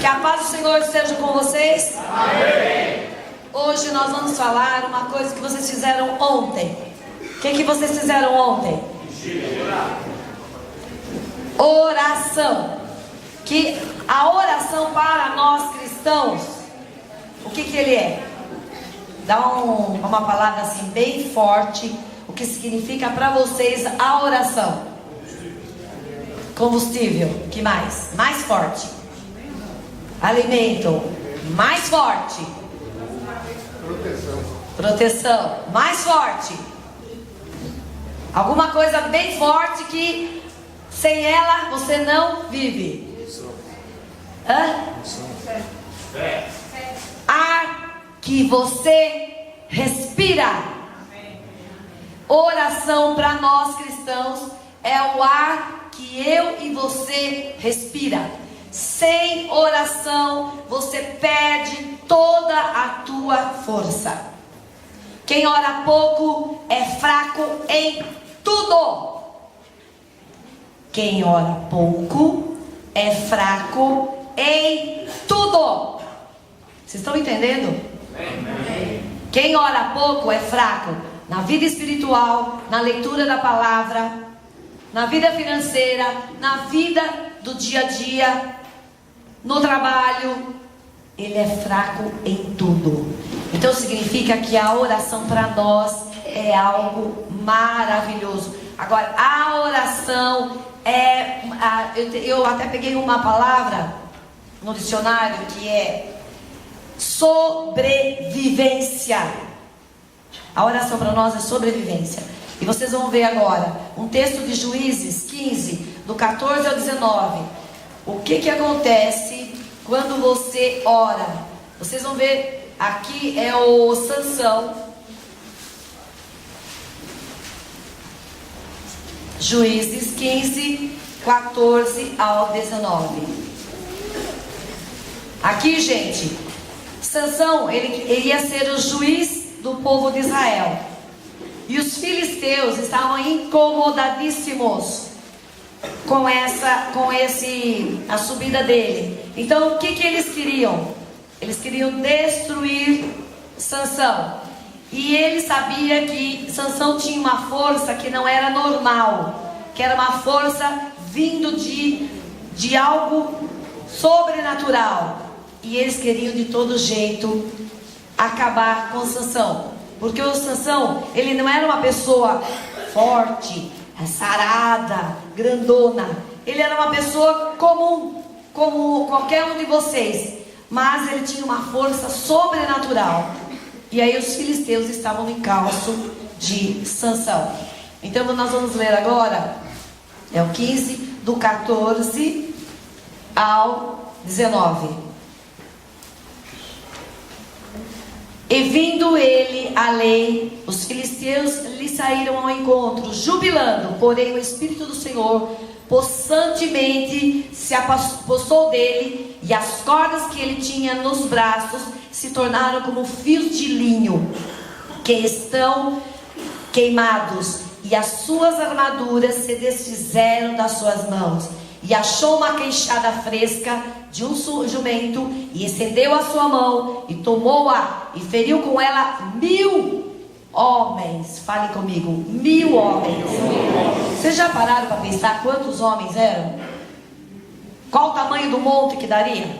Que a paz do Senhor esteja com vocês. Amém. Hoje nós vamos falar uma coisa que vocês fizeram ontem. O que vocês fizeram ontem? Oração. Que a oração para nós cristãos, o que ele é? Dá uma palavra assim bem forte. O que significa para vocês a oração? Combustível. Que mais? Mais forte. Alimento. Mais forte. Proteção. Mais forte. Alguma coisa bem forte que sem ela você não vive. Ar que você respira. Oração para nós cristãos é o ar que eu e você respira. Sem oração você perde toda a tua força. Quem ora pouco é fraco em tudo. Quem ora pouco é fraco em tudo. Vocês estão entendendo? Quem ora pouco é fraco na vida espiritual, na leitura da palavra, na vida financeira, na vida do dia a dia, no trabalho. Ele é fraco em tudo. Então significa que a oração para nós é algo maravilhoso. Agora, a oração é... Eu até peguei uma palavra no dicionário que é sobrevivência. A oração para nós é sobrevivência. E vocês vão ver agora um texto de Juízes 15, do 14 ao 19. O que acontece quando você ora? Vocês vão ver, aqui é o Sansão. Juízes 15, 14 ao 19. Aqui, gente, Sansão, ele ia ser o juiz do povo de Israel. E os filisteus estavam incomodadíssimos com a subida dele. Então o que eles queriam? Eles queriam destruir Sansão. E ele sabia que Sansão tinha uma força que não era normal, que era uma força vindo de algo sobrenatural. E eles queriam de todo jeito acabar com Sansão. Porque o Sansão, ele não era uma pessoa forte, sarada, grandona. Ele era uma pessoa comum, como qualquer um de vocês. Mas ele tinha uma força sobrenatural. E aí os filisteus estavam no encalço de Sansão. Então nós vamos ler agora, é o 15, do 14 ao 19. E vindo ele à lei, os filisteus lhe saíram ao encontro, jubilando. Porém o Espírito do Senhor possantemente se apossou dele, e as cordas que ele tinha nos braços se tornaram como fios de linho que estão queimados, e as suas armaduras se desfizeram das suas mãos. E achou uma queixada fresca de um jumento, e estendeu a sua mão, e tomou-a, e feriu com ela 1000 homens. Fale comigo, 1000 homens. Vocês já pararam para pensar quantos homens eram? Qual o tamanho do monte que daria?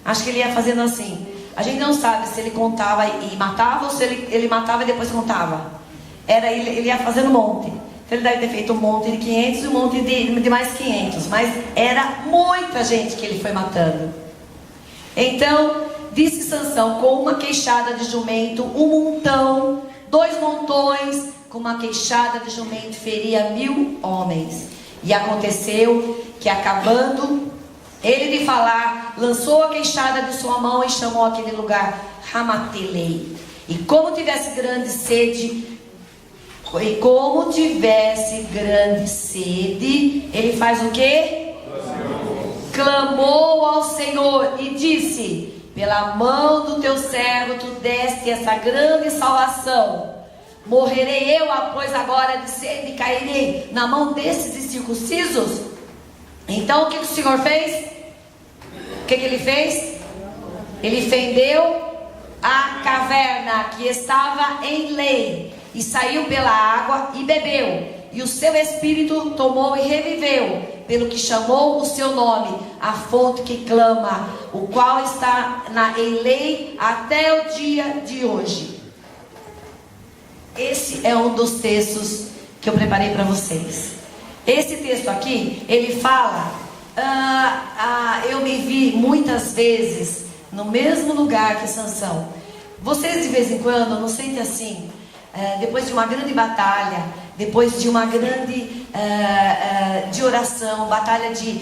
Acho que ele ia fazendo assim. A gente não sabe se ele contava e matava, ou se ele matava e depois contava. Ele ia fazendo um monte. Então ele deve ter feito um monte de 500 e um monte de mais 500. Mas era muita gente que ele foi matando. Então disse Sansão: com uma queixada de jumento, um montão, 2 montões, com uma queixada de jumento feria 1000 homens. E aconteceu que, acabando ele de falar, lançou a queixada de sua mão e chamou aquele lugar Ramatelei. E como tivesse grande sede, ele faz o quê? Clamou ao Senhor e disse: pela mão do teu servo tu deste essa grande salvação. Morrerei eu, pois agora de sede cairei na mão desses incircuncisos? Então o que o Senhor fez? O que ele fez? Ele fendeu a caverna que estava em lei, e saiu pela água e bebeu, e o seu espírito tomou e reviveu, pelo que chamou o seu nome, a fonte que clama, o qual está em lei até o dia de hoje. Esse é um dos textos que eu preparei para vocês. Esse texto aqui, ele fala, eu me vi muitas vezes no mesmo lugar que Sansão. Vocês de vez em quando não sentem assim, depois de uma grande batalha, depois de uma grande de oração, batalha de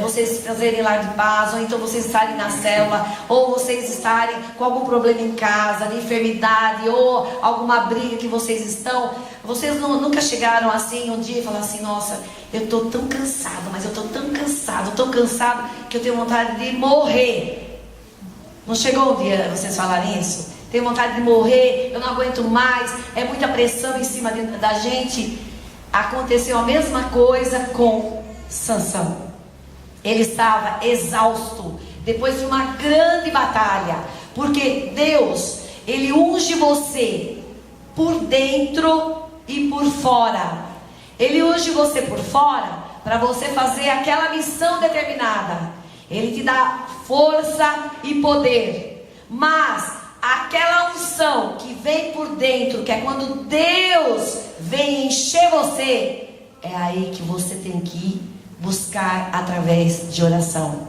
vocês fazerem lar de paz, ou então vocês estarem na célula, ou vocês estarem com algum problema em casa, de enfermidade, ou alguma briga que vocês estão, vocês nunca chegaram assim um dia e falaram assim: nossa, eu estou tão cansado, mas eu estou tão cansado que eu tenho vontade de morrer. Não chegou um dia vocês falarem isso? Tenho vontade de morrer, eu não aguento mais, é muita pressão em cima da gente. Aconteceu a mesma coisa com Sansão. Ele estava exausto depois de uma grande batalha, porque Deus, Ele unge você por dentro e por fora. Ele unge você por fora para você fazer aquela missão determinada. Ele te dá força e poder, mas aquela unção que vem por dentro, que é quando Deus vem encher você, é aí que você tem que ir buscar através de oração.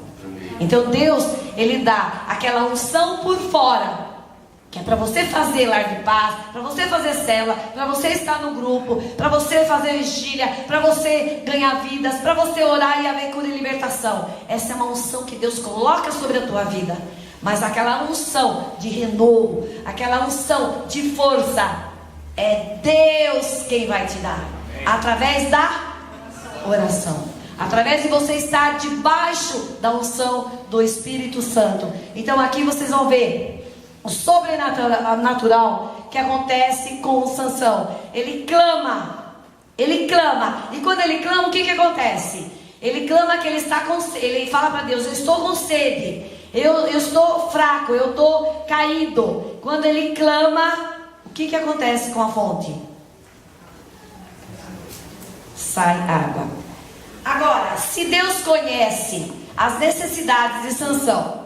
Então Deus, Ele dá aquela unção por fora, que é para você fazer lar de paz, para você fazer célula, para você estar no grupo, para você fazer vigília, para você ganhar vidas, para você orar e haver cura e libertação. Essa é uma unção que Deus coloca sobre a tua vida. Mas aquela unção de renovo, aquela unção de força, é Deus quem vai te dar, através da oração, através de você estar debaixo da unção do Espírito Santo. Então aqui vocês vão ver o sobrenatural que acontece com o Sansão. Ele clama, e quando ele clama, o que acontece? Ele clama que ele está com sede, ele fala para Deus: eu estou com sede. Eu estou fraco, eu estou caído. Quando ele clama, o que acontece com a fonte? Sai água. Agora, se Deus conhece as necessidades de Sansão,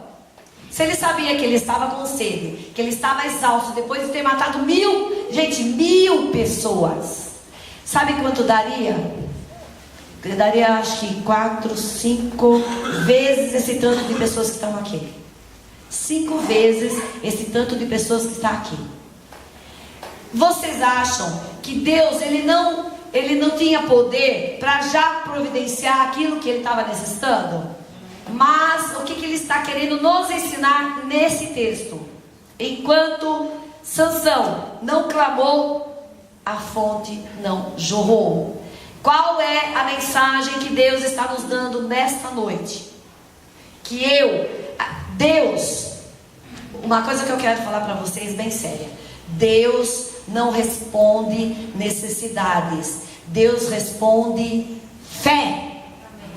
se ele sabia que ele estava com sede, que ele estava exausto depois de ter matado 1.000 pessoas, sabe quanto daria? Daria acho que 4, 5 vezes esse tanto de pessoas que estão aqui. 5 vezes esse tanto de pessoas que está aqui. Vocês acham que Deus ele não tinha poder para já providenciar aquilo que ele estava necessitando? Mas o que ele está querendo nos ensinar nesse texto? Enquanto Sansão não clamou, a fonte não jorrou. Qual é a mensagem que Deus está nos dando nesta noite? Que Deus, uma coisa que eu quero falar para vocês bem séria: Deus não responde necessidades, Deus responde fé.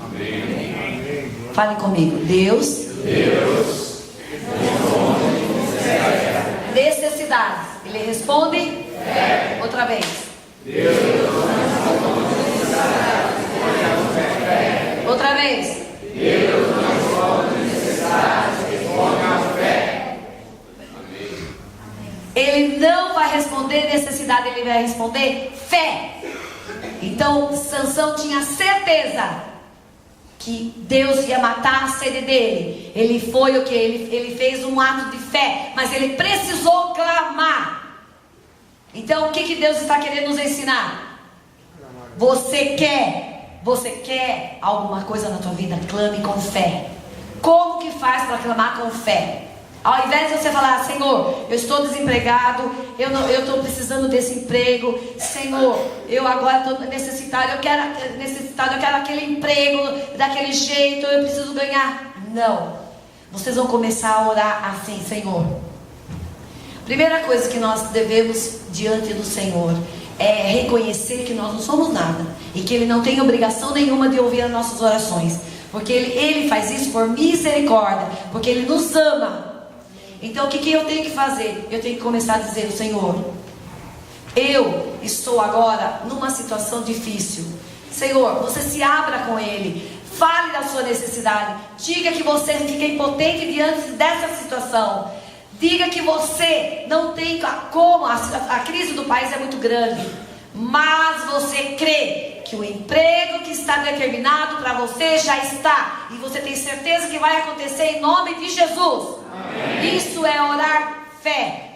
Amém. Falem comigo: Deus responde necessidades. Ele responde fé. Outra vez: Deus responde. Outra vez: Deus não responde necessidades, responde a fé. Ele não vai responder necessidade, ele vai responder fé. Então Sansão tinha certeza que Deus ia matar a sede dele. Ele foi o que? Ele fez um ato de fé, mas ele precisou clamar. Então o que Deus está querendo nos ensinar? Você quer alguma coisa na tua vida? Clame com fé. Como que faz para clamar com fé? Ao invés de você falar: Senhor, eu estou desempregado, eu estou precisando desse emprego, Senhor, eu agora estou necessitado, eu quero aquele emprego daquele jeito, eu preciso ganhar. Não. Vocês vão começar a orar assim: Senhor, primeira coisa que nós devemos diante do Senhor é reconhecer que nós não somos nada e que Ele não tem obrigação nenhuma de ouvir as nossas orações. Porque ele faz isso por misericórdia, porque Ele nos ama. Então o que eu tenho que fazer? Eu tenho que começar a dizer: Senhor, eu estou agora numa situação difícil. Senhor, você se abra com Ele, fale da sua necessidade, diga que você fica impotente diante dessa situação, diga que você não tem como, a crise do país é muito grande, mas você crê que o emprego que está determinado para você já está, e você tem certeza que vai acontecer em nome de Jesus. Amém. Isso é orar fé,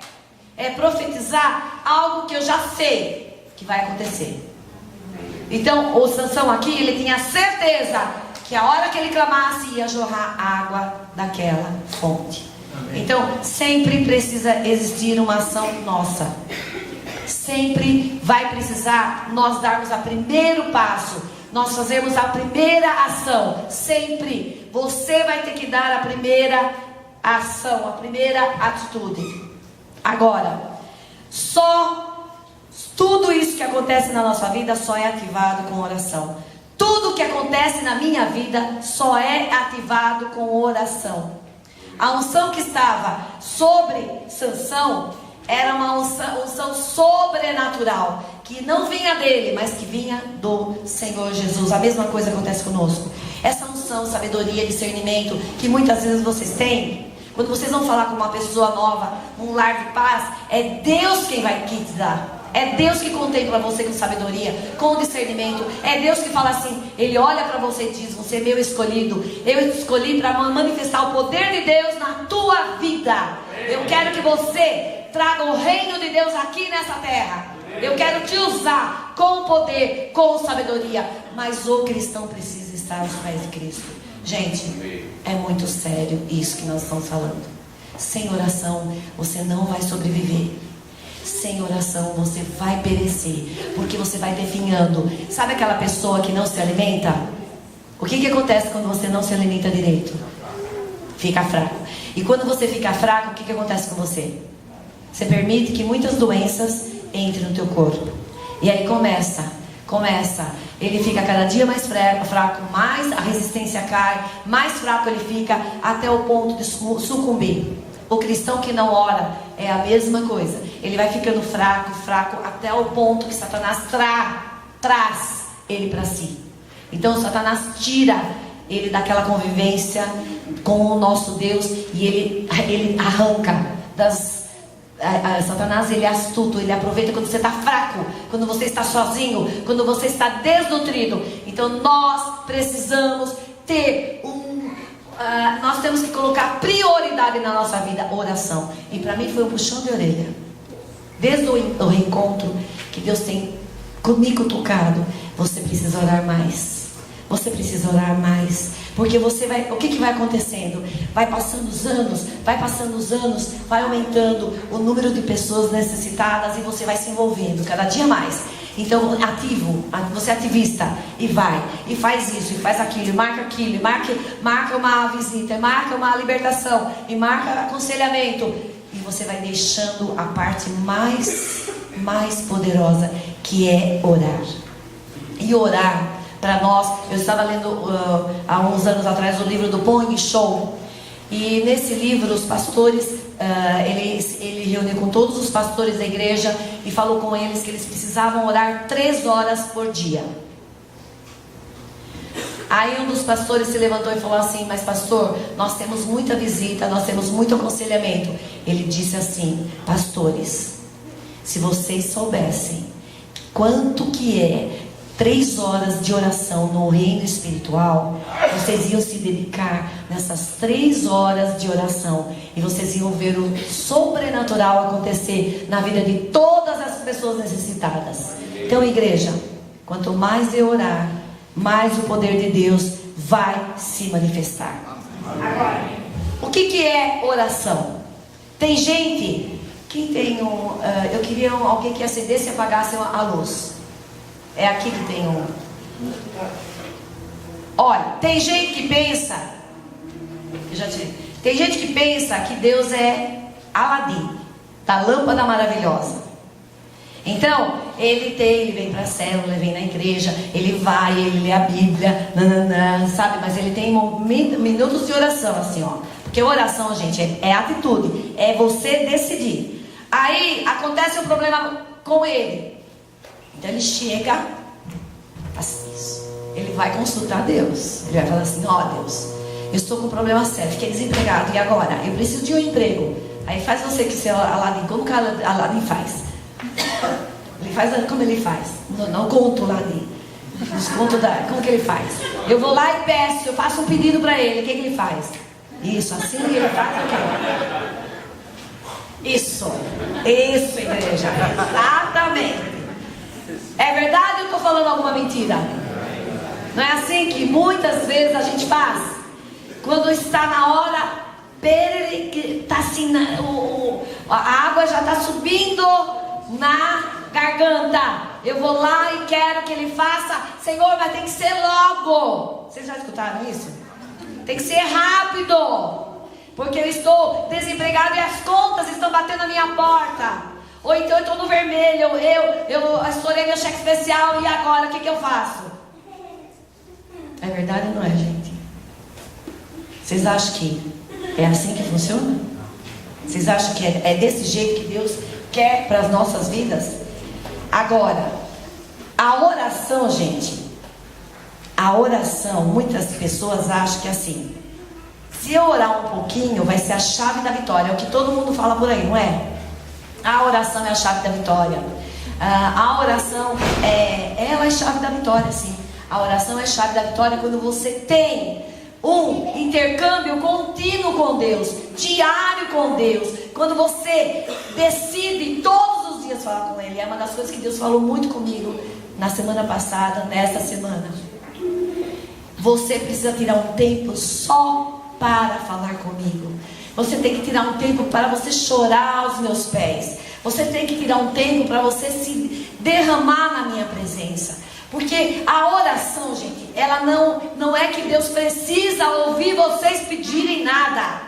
é profetizar algo que eu já sei que vai acontecer. Então o Sansão aqui, ele tinha certeza que a hora que ele clamasse ia jorrar água daquela fonte. Amém. Então sempre precisa existir uma ação nossa. Sempre vai precisar nós darmos o primeiro passo, nós fazermos a primeira ação. Sempre você vai ter que dar a primeira ação, a primeira atitude. Agora, tudo isso que acontece na nossa vida só é ativado com oração. Tudo que acontece na minha vida só é ativado com oração. A unção que estava sobre Sansão era uma unção sobrenatural, que não vinha dele, mas que vinha do Senhor Jesus. A mesma coisa acontece conosco. Essa unção, sabedoria, discernimento, que muitas vezes vocês têm, quando vocês vão falar com uma pessoa nova, num lar de paz, é Deus quem vai te dar. É Deus que contempla você com sabedoria, com discernimento. É Deus que fala assim, Ele olha para você e diz: você é meu escolhido. Eu escolhi para manifestar o poder de Deus na tua vida. Eu quero que você traga o reino de Deus aqui nessa terra. Eu quero te usar com poder, com sabedoria. Mas o cristão precisa estar aos pés de Cristo. Gente, é muito sério isso que nós estamos falando. Sem oração você não vai sobreviver. Sem oração você vai perecer, porque você vai definhando. Sabe aquela pessoa que não se alimenta? O que acontece quando você não se alimenta direito? Fica fraco. E quando você fica fraco, o que acontece com você? Você permite que muitas doenças entrem no teu corpo. E aí começa. Ele fica cada dia mais fraco, mais a resistência cai, mais fraco ele fica, até o ponto de sucumbir. O cristão que não ora é a mesma coisa. Ele vai ficando fraco, até o ponto que Satanás traz ele para si. Então Satanás tira ele daquela convivência com o nosso Deus e ele arranca das... Satanás, ele é astuto, ele aproveita quando você está fraco, quando você está sozinho, quando você está desnutrido. Então nós precisamos ter nós temos que colocar prioridade na nossa vida, oração. E para mim foi um puxão de orelha. Desde o reencontro que Deus tem comigo tocado, você precisa orar mais. Você precisa orar mais. Porque você vai, o que vai acontecendo? Vai passando os anos, vai aumentando o número de pessoas necessitadas e você vai se envolvendo cada dia mais. Então, você é ativista e vai, e faz isso, e faz aquilo, e marca aquilo, e marca uma visita, e marca uma libertação, e marca aconselhamento. E você vai deixando a parte mais poderosa, que é orar. E orar, para nós, eu estava lendo há uns anos atrás o livro do Pong Show. E nesse livro os pastores, ele reuniu com todos os pastores da igreja e falou com eles que eles precisavam orar 3 horas por dia. Aí um dos pastores se levantou e falou assim: mas pastor, nós temos muita visita, nós temos muito aconselhamento. Ele disse assim: pastores, se vocês soubessem quanto que é 3 horas de oração no reino espiritual, vocês iam se dedicar nessas 3 horas de oração e vocês iam ver o sobrenatural acontecer na vida de todas as pessoas necessitadas. Então, igreja, quanto mais eu orar, mais o poder de Deus vai se manifestar. Agora, o que é oração? Tem gente, eu queria alguém que acendesse e apagasse a luz. É aqui que tem um. Olha, tem gente que pensa. Tem gente que pensa que Deus é Aladim, da lâmpada maravilhosa. Então, ele vem para a célula, ele vem na igreja, ele vai, ele lê a Bíblia, sabe? Mas ele tem minutos de oração, assim, ó. Porque oração, gente, é atitude, é você decidir. Aí acontece um problema com ele. Então ele chega, assim, ele vai consultar Deus. Ele vai falar assim: ó Deus, eu estou com um problema sério, fiquei desempregado, e agora? Eu preciso de um emprego. Aí faz você que você Aladim, como que Aladim faz? Ele faz, como ele faz? Não conto Aladim. Como que ele faz? Eu vou lá e peço, eu faço um pedido para ele, o que ele faz? Isso, assim ele faz aqui. Isso, igreja, exatamente. É verdade ou eu estou falando alguma mentira? Não é assim que muitas vezes a gente faz? Quando está na hora, tá assim, a água já está subindo na garganta. Eu vou lá e quero que ele faça. Senhor, mas tem que ser logo. Vocês já escutaram isso? Tem que ser rápido, porque eu estou desempregado e as contas estão batendo na minha porta. Ou então eu estou no vermelho, eu estourei meu cheque especial, e agora o que eu faço? É verdade ou não é, gente? Vocês acham que é assim que funciona? Vocês acham que é desse jeito que Deus quer para as nossas vidas? Agora, a oração, gente, a oração, muitas pessoas acham que é assim: se eu orar um pouquinho, vai ser a chave da vitória. É o que todo mundo fala por aí, não é? A oração é a chave da vitória. A oração ela é a chave da vitória, sim. A oração é a chave da vitória quando você tem um intercâmbio contínuo com Deus, diário com Deus. Quando você decide todos os dias falar com Ele. É uma das coisas que Deus falou muito comigo na semana passada, nesta semana. Você precisa tirar um tempo só para falar comigo. Você tem que tirar um tempo para você chorar aos meus pés. Você tem que tirar um tempo para você se derramar na minha presença. Porque a oração, gente, ela não é que Deus precisa ouvir vocês pedirem nada.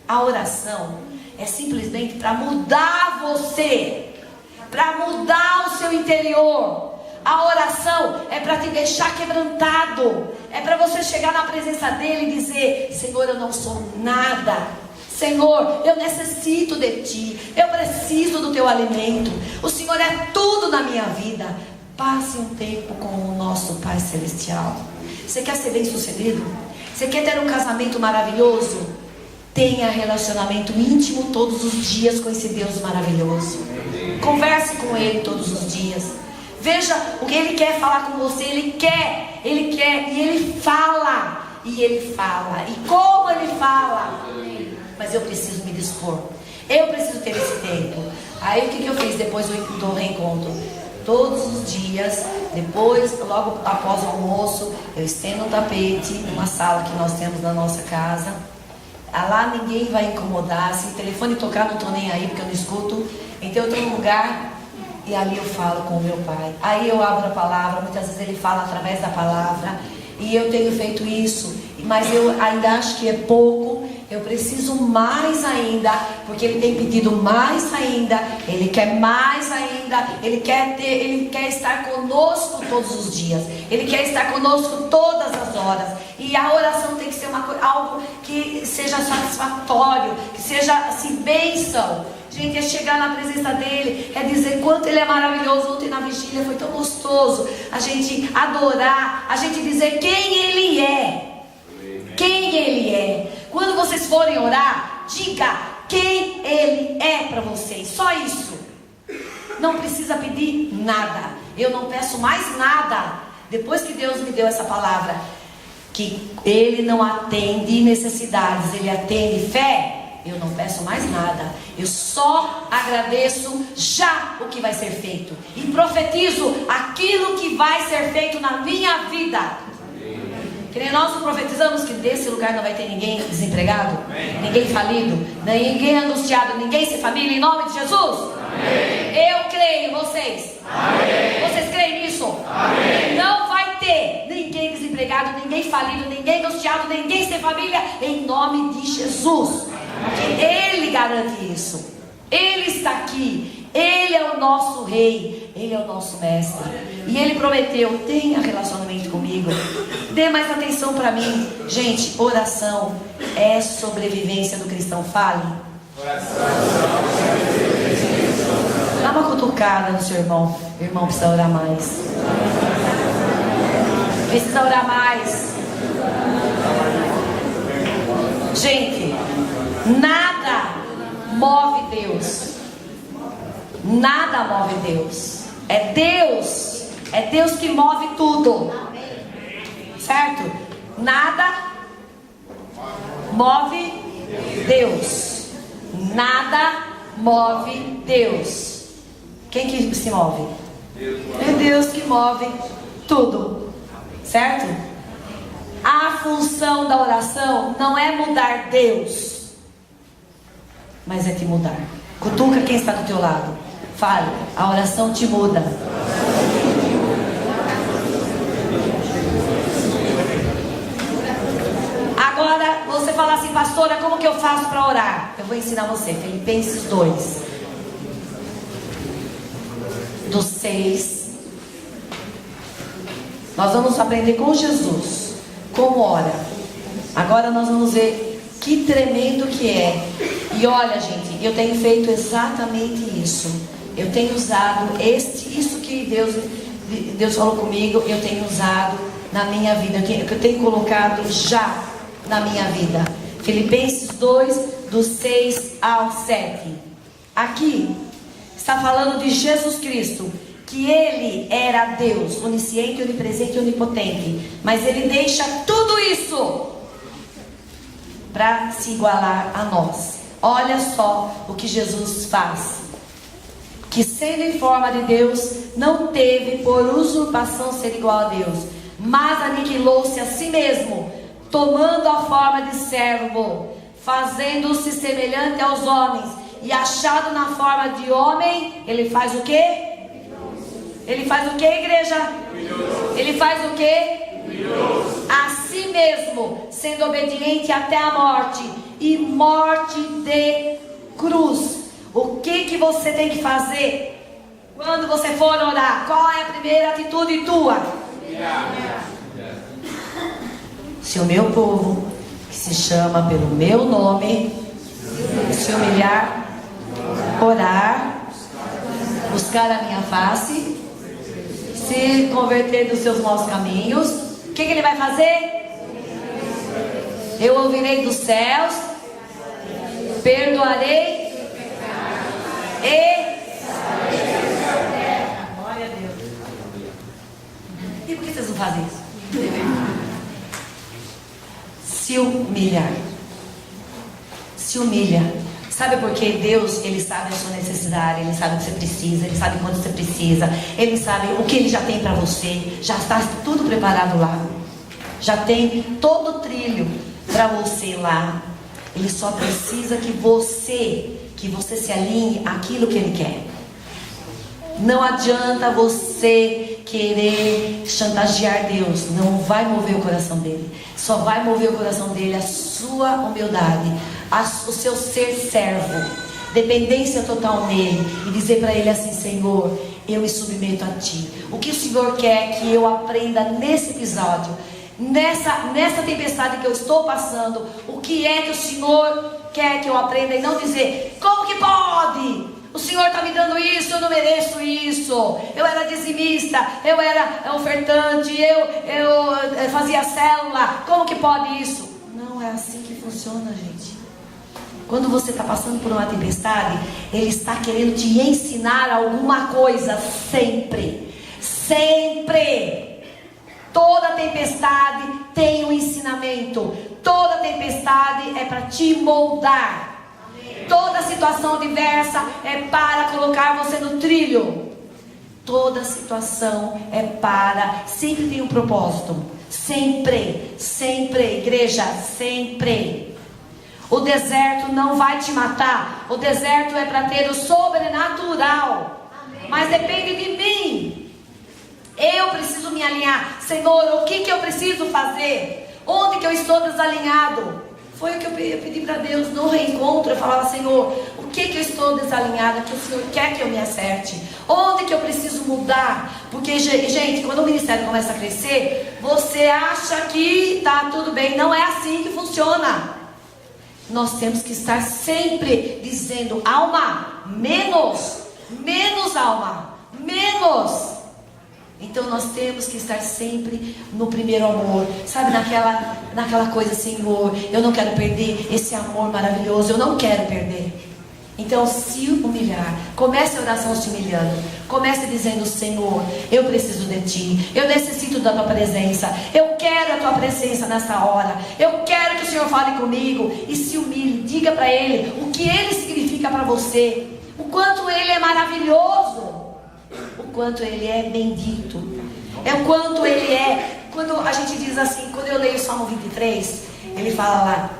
A oração é simplesmente para mudar você, para mudar o seu interior. A oração é para te deixar quebrantado. É para você chegar na presença dele e dizer: Senhor, eu não sou nada. Senhor, eu necessito de ti. Eu preciso do teu alimento. O Senhor é tudo na minha vida. Passe um tempo com o nosso Pai Celestial. Você quer ser bem sucedido? Você quer ter um casamento maravilhoso? Tenha relacionamento íntimo todos os dias com esse Deus maravilhoso. Converse com Ele todos os dias. Veja o que Ele quer falar com você. Ele quer, e Ele fala. E Ele fala, e como Ele fala. Mas eu preciso me dispor. Eu preciso ter esse tempo. Aí o que eu fiz depois do reencontro? Todos os dias, depois, logo após o almoço, eu estendo um tapete numa sala que nós temos na nossa casa. Lá ninguém vai incomodar. Se o telefone tocar, não estou nem aí, porque eu não escuto. Então eu estou num lugar e ali eu falo com o meu pai. Aí eu abro a palavra, muitas vezes ele fala através da palavra. E eu tenho feito isso, mas eu ainda acho que é pouco. Eu preciso mais ainda, porque Ele tem pedido mais ainda. Ele quer mais ainda. Ele quer estar conosco todos os dias. Ele quer estar conosco todas as horas. E a oração tem que ser algo que seja satisfatório, que seja assim, bênção. Gente, é chegar na presença dele, é dizer quanto ele é maravilhoso. Ontem na vigília foi tão gostoso a gente adorar, a gente dizer quem ele é. Quem ele é. Quando vocês forem orar, diga quem ele é para vocês. Só isso. Não precisa pedir nada. Eu não peço mais nada. Depois que Deus me deu essa palavra, que ele não atende necessidades, ele atende fé, eu não peço mais nada. Eu só agradeço já o que vai ser feito. E profetizo aquilo que vai ser feito na minha vida. Que nem nós profetizamos que desse lugar não vai ter ninguém desempregado, ninguém falido, ninguém angustiado, ninguém sem família, em nome de Jesus. Amém. Eu creio, vocês. Amém. Vocês creem nisso? Amém. Não vai ter ninguém desempregado, ninguém falido, ninguém angustiado, ninguém sem família, em nome de Jesus. Porque Ele garante isso. Ele está aqui. Ele é o nosso rei, Ele é o nosso mestre. E Ele prometeu: tenha relacionamento comigo, dê mais atenção para mim. Gente, oração é sobrevivência do cristão. Fale. Dá uma cutucada no seu irmão. O irmão precisa orar mais. Precisa orar mais. Gente, nada move Deus. Nada move Deus. É Deus que move tudo. Certo? Nada move Deus. Nada move Deus. Quem que se move? É Deus que move tudo. Certo? A função da oração não é mudar Deus, mas é te mudar. Cutuca quem está do teu lado. Fale, a oração te muda. Agora você fala assim: pastora, como que eu faço para orar? Eu vou ensinar você. Filipenses 2, do 6. Nós vamos aprender com Jesus como ora. Agora nós vamos ver que tremendo que é. E olha, gente, eu tenho feito exatamente isso. Eu tenho usado isso que Deus falou comigo. Eu tenho usado na minha vida. Eu tenho colocado já na minha vida. Filipenses 2, do 6 ao 7. Aqui está falando de Jesus Cristo, que Ele era Deus, onisciente, onipresente e onipotente, mas Ele deixa tudo isso para se igualar a nós. Olha só o que Jesus faz: que sendo em forma de Deus, não teve por usurpação ser igual a Deus, mas aniquilou-se a si mesmo, tomando a forma de servo, fazendo-se semelhante aos homens, e achado na forma de homem, Ele faz o quê? Ele faz o que, igreja? Ele faz o que? A si mesmo, sendo obediente até a morte, e morte de cruz. O que você tem que fazer quando você for orar? Qual é a primeira atitude tua? Se o meu povo, que se chama pelo meu nome, se humilhar, orar, buscar a minha face, se converter dos seus maus caminhos, o que Ele vai fazer? Eu ouvirei dos céus, perdoarei e... Glória a Deus. E por que vocês não fazem isso? Se humilhar. Se humilha. Sabe por que Deus, Ele sabe a sua necessidade, Ele sabe o que você precisa, Ele sabe quanto você precisa, Ele sabe o que Ele já tem para você, já está tudo preparado lá, já tem todo o trilho para você lá. Ele só precisa que você se alinhe àquilo que Ele quer. Não adianta você querer chantagear Deus, não vai mover o coração dele. Só vai mover o coração dele a sua humildade, o seu ser servo, dependência total nele, e dizer para ele assim: Senhor, eu me submeto a ti. O que o Senhor quer que eu aprenda nesse episódio, nessa tempestade que eu estou passando? O que é que o Senhor quer que eu aprenda? E não dizer: como que pode? O Senhor está me dando isso, eu não mereço isso. Eu era dizimista, eu era ofertante, eu fazia célula. Como que pode isso? Não é assim que funciona, gente. Quando você está passando por uma tempestade, Ele está querendo te ensinar alguma coisa. Sempre. Sempre. Toda tempestade tem um ensinamento. Toda tempestade é para te moldar. Toda situação adversa é para colocar você no trilho. Toda situação é para... Sempre tem um propósito. Sempre, sempre, igreja, sempre. O deserto não vai te matar. O deserto é para ter o sobrenatural. Mas depende de mim. Eu preciso me alinhar. Senhor, o que eu preciso fazer? Onde que eu estou desalinhado? Foi o que eu pedi para Deus no reencontro. Eu falava: Senhor, o que eu estou desalinhada, que o Senhor quer que eu me acerte, onde que eu preciso mudar. Porque, gente, quando o ministério começa a crescer, você acha que está tudo bem. Não é assim que funciona. Nós temos que estar sempre dizendo: alma, menos alma, menos. Então nós temos que estar sempre no primeiro amor, sabe, naquela coisa: Senhor, eu não quero perder esse amor maravilhoso, eu não quero perder. Então, se humilhar, comece a oração se humilhando, comece dizendo: Senhor, eu preciso de Ti, eu necessito da Tua presença, eu quero a Tua presença nessa hora, eu quero que o Senhor fale comigo. E se humilhe, diga para Ele o que Ele significa para você, o quanto Ele é maravilhoso, o quanto Ele é bendito, o quanto Ele é. Quando a gente diz assim, quando eu leio o Salmo 23, ele fala lá: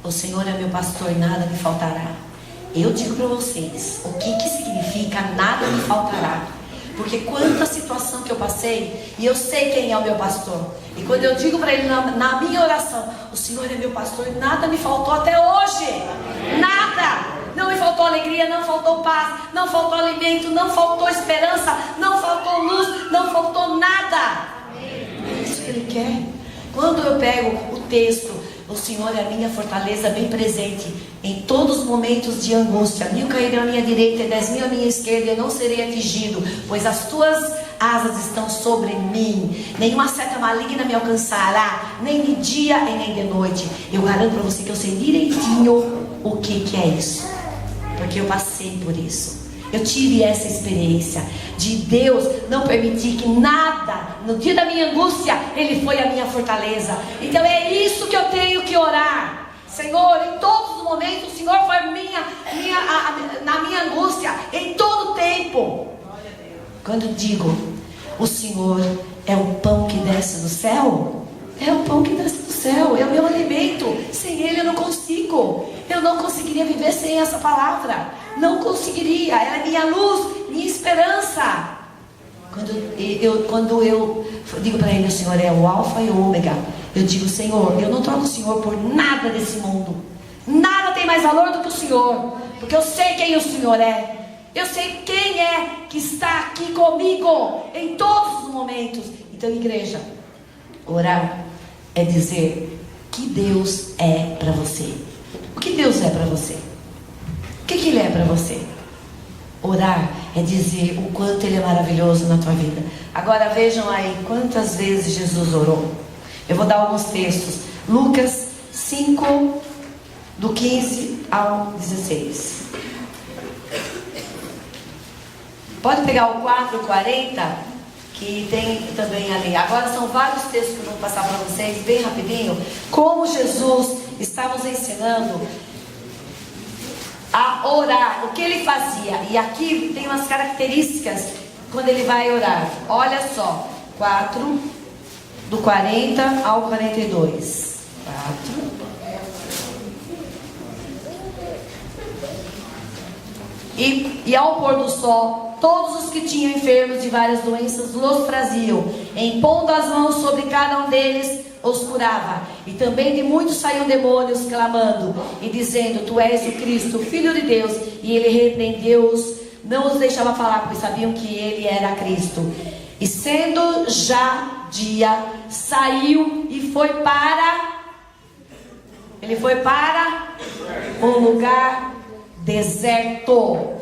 o Senhor é meu pastor, nada me faltará. Eu digo para vocês, o que significa nada me faltará? Porque quanta situação que eu passei, e eu sei quem é o meu pastor. E quando eu digo para Ele na minha oração: o Senhor é meu pastor, nada me faltou até hoje. Nada. Não me faltou alegria, não faltou paz, não faltou alimento, não faltou esperança, não faltou luz, não faltou nada. É isso que Ele quer. Quando eu pego o texto: o Senhor é a minha fortaleza, bem presente em todos os momentos de angústia. 1000 cairão à minha direita e 10.000 à minha esquerda, eu não serei atingido, pois as tuas asas estão sobre mim. Nenhuma seta maligna me alcançará, nem de dia e nem de noite. Eu garanto para você que eu sei direitinho o que é isso, porque eu passei por isso. Eu tive essa experiência de Deus não permitir que nada, no dia da minha angústia, Ele foi a minha fortaleza. Então é isso que eu tenho que orar. Senhor, em todos os momentos, o Senhor foi na minha angústia, em todo tempo. Quando digo: o Senhor é o pão que desce do céu, é o pão que desce do céu, é o meu alimento. Sem Ele eu não consigo. Eu não conseguiria viver sem essa palavra. Não conseguiria. Ela é minha luz, minha esperança. Quando eu digo para Ele: o Senhor é o alfa e o ômega, eu digo: Senhor, eu não troco o Senhor por nada desse mundo. Nada tem mais valor do que o Senhor, porque eu sei quem o Senhor é. Eu sei quem é que está aqui comigo em todos os momentos. Então, igreja, orar é dizer que Deus é para você. O que Deus é para você? O que Ele é para você? Orar é dizer o quanto Ele é maravilhoso na tua vida. Agora vejam aí quantas vezes Jesus orou. Eu vou dar alguns textos. Lucas 5, do 15 ao 16. Pode pegar o 4:40, que tem também ali. Agora são vários textos que eu vou passar para vocês, bem rapidinho. Como Jesus está nos ensinando a orar, o que Ele fazia. E aqui tem umas características quando Ele vai orar. Olha só, 4, do 40 ao 42. 4. E ao pôr do sol, todos os que tinham enfermos de várias doenças los traziam, impondo as mãos sobre cada um deles, os curava. E também de muitos saíam demônios, clamando e dizendo: Tu és o Cristo, Filho de Deus. E Ele repreendeu-os, não os deixava falar, pois sabiam que Ele era Cristo. E sendo já dia, saiu e foi para... Ele foi para um lugar deserto.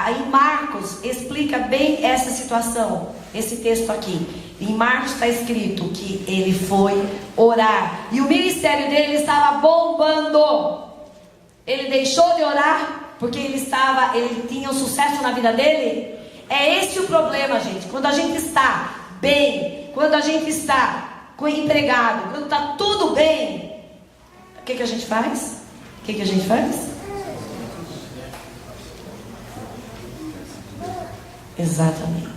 Em Marcos explica bem essa situação, esse texto aqui. Em Marcos está escrito que ele foi orar e o ministério dele estava bombando. Ele deixou de orar porque ele tinha um sucesso na vida dele. É esse o problema, gente. Quando a gente está bem, quando a gente está empregado, quando está tudo bem, o que a gente faz? O que a gente faz? Exatamente.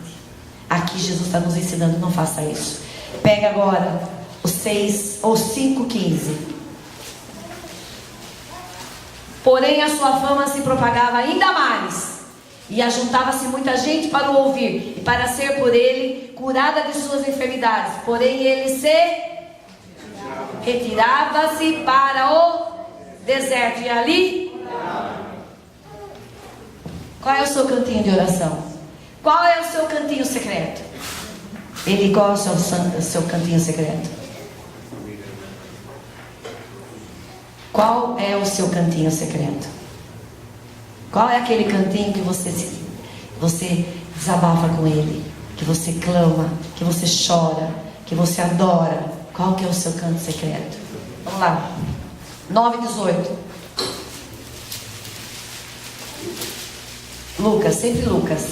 Aqui Jesus está nos ensinando: não faça isso. Pega agora o 6 ou 5:15. Porém a sua fama se propagava ainda mais, e ajuntava-se muita gente para o ouvir, e para ser por ele curada de suas enfermidades. Porém ele se retirava-se para o deserto, e ali Qual é o seu cantinho de oração? Qual é o seu cantinho secreto? Ele, qual é o seu cantinho secreto? Qual é o seu cantinho secreto? Qual é aquele cantinho que você desabafa com ele? Que você clama, que você chora, que você adora? Qual que é o seu canto secreto? Vamos lá. 9:18. Lucas, sempre Lucas.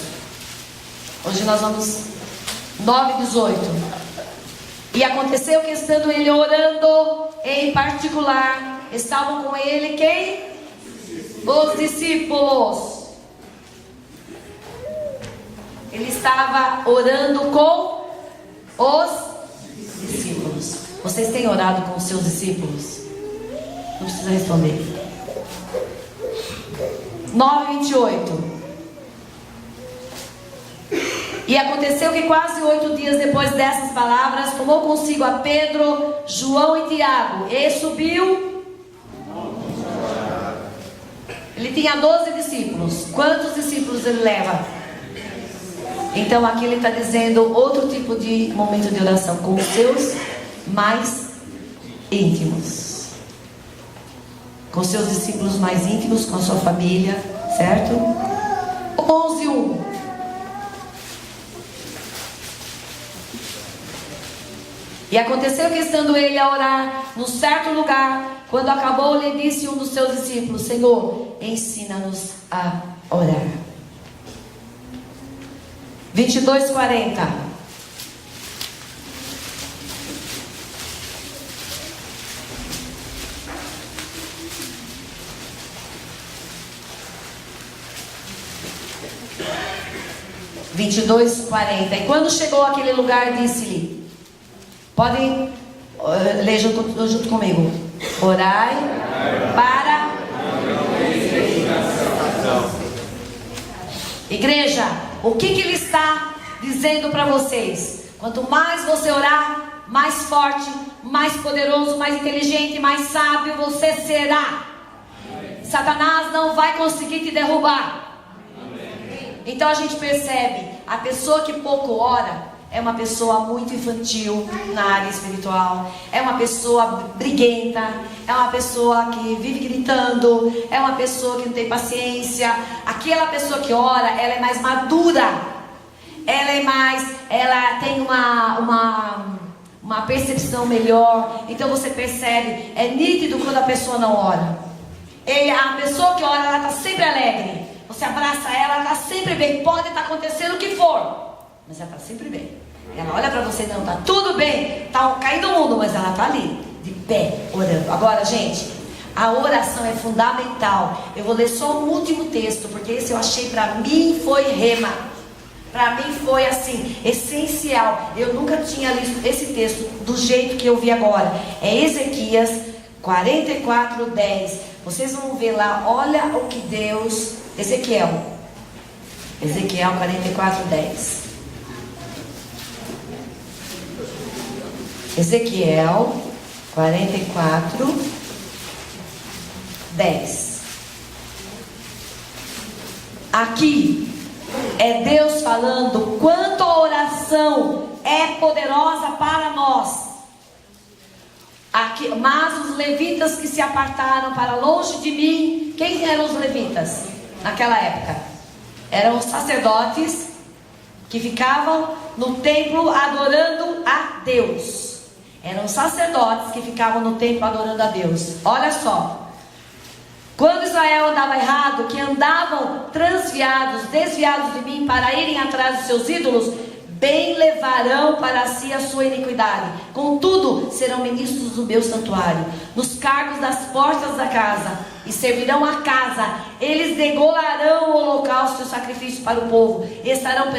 Hoje nós vamos 9:18. E aconteceu que estando ele orando em particular, estavam com ele quem? Os discípulos. Ele estava orando com os discípulos. Vocês têm orado com os seus discípulos? Não precisa responder. 9:28. E aconteceu que quase 8 dias depois dessas palavras, tomou consigo a Pedro, João e Tiago, e subiu. Ele tinha 12 discípulos. Quantos discípulos ele leva? Então aqui ele está dizendo outro tipo de momento de oração, com os seus mais íntimos, com seus discípulos mais íntimos, com a sua família, certo? 11:1. E aconteceu que estando ele a orar num certo lugar, quando acabou, lhe disse um dos seus discípulos: Senhor, ensina-nos a orar. 22:40. E quando chegou àquele lugar, disse-lhe: podem ler junto comigo. Orai para. Igreja, o que ele está dizendo para vocês? Quanto mais você orar, mais forte, mais poderoso, mais inteligente, mais sábio você será. Satanás não vai conseguir te derrubar. Então a gente percebe, a pessoa que pouco ora é uma pessoa muito infantil na área espiritual, é uma pessoa briguenta, é uma pessoa que vive gritando, é uma pessoa que não tem paciência. Aquela pessoa que ora, ela é mais madura, ela tem uma percepção melhor. Então você percebe, é nítido quando a pessoa não ora. A pessoa que ora, ela está sempre alegre. Você abraça ela, ela está sempre bem. Pode estar acontecendo o que for, mas ela está sempre bem. Ela olha para você, não, está tudo bem, está caindo o mundo, mas ela está ali, de pé, orando. Agora, gente, a oração é fundamental. Eu vou ler só um último texto, porque esse eu achei, para mim foi rema. Para mim foi assim, essencial. Eu nunca tinha lido esse texto do jeito que eu vi agora. É Ezequias 44:10. Vocês vão ver lá, olha o que Deus... Ezequiel 44:10. Ezequiel 44:10. Aqui é Deus falando quanto a oração é poderosa para nós. Aqui, mas os levitas que se apartaram para longe de mim, quem eram os levitas? Naquela época, eram os sacerdotes que ficavam no templo adorando a Deus. Eram sacerdotes que ficavam no templo adorando a Deus. Olha só. Quando Israel andava errado, que andavam desviados de mim para irem atrás dos seus ídolos, bem levarão para si a sua iniquidade. Contudo, serão ministros do meu santuário, nos cargos das portas da casa, e servirão a casa. Eles degolarão o holocausto e o sacrifício para o povo, e estarão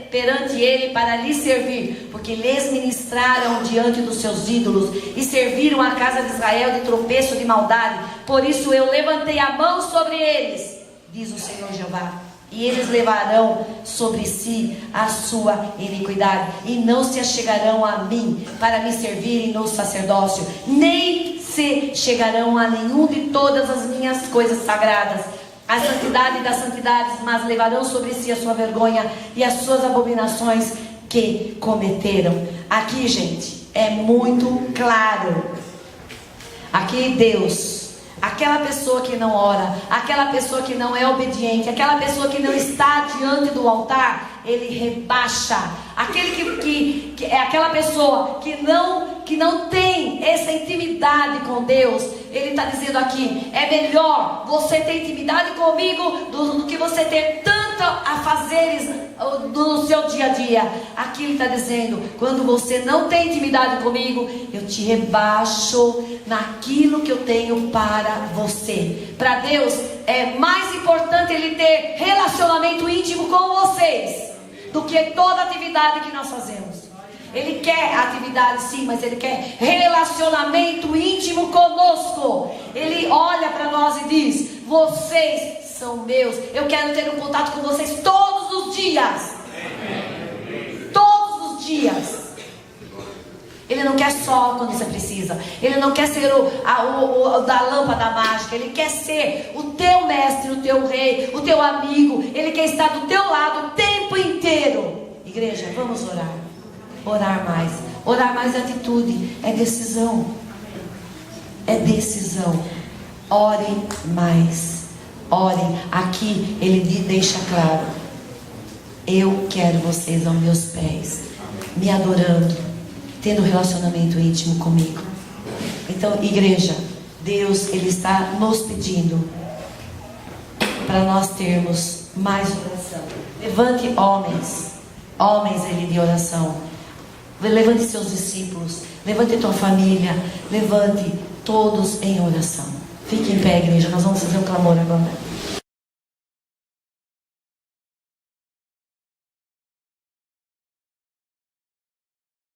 perante ele para lhe servir, porque lhes ministraram diante dos seus ídolos, e serviram a casa de Israel de tropeço de maldade. Por isso eu levantei a mão sobre eles, diz o Senhor Jeová, e eles levarão sobre si a sua iniquidade, e não se achegarão a mim para me servirem no sacerdócio, nem se chegarão a nenhum de todas as minhas coisas sagradas, a santidade das santidades, mas levarão sobre si a sua vergonha e as suas abominações que cometeram. Aqui, gente, é muito claro. Aqui Deus, aquela pessoa que não ora, aquela pessoa que não é obediente, aquela pessoa que não está diante do altar, ele rebaixa. Aquele que é aquela pessoa que não tem essa intimidade com Deus, ele está dizendo aqui: é melhor você ter intimidade comigo do que você ter tanto a fazeres no seu dia a dia. Aqui ele está dizendo: quando você não tem intimidade comigo, eu te rebaixo naquilo que eu tenho para você. Para Deus é mais importante ele ter relacionamento íntimo com vocês do que toda atividade que nós fazemos. Ele quer atividade sim, mas ele quer relacionamento íntimo conosco. Ele olha para nós e diz: vocês são meus, eu quero ter um contato com vocês todos os dias. Todos os dias. Ele não quer só quando você precisa. Ele não quer ser o da lâmpada mágica. Ele quer ser o teu mestre, o teu rei, o teu amigo. Ele quer estar do teu lado o tempo inteiro. Igreja, vamos orar. Orar mais. Orar mais é atitude, é decisão. É decisão. Orem mais. Orem. Aqui ele deixa claro: eu quero vocês aos meus pés, me adorando, tendo relacionamento íntimo comigo. Então, igreja, Deus, ele está nos pedindo para nós termos mais oração. Levante homens ele de oração. Levante seus discípulos, levante tua família, levante todos em oração. Fique em pé, igreja, nós vamos fazer um clamor agora.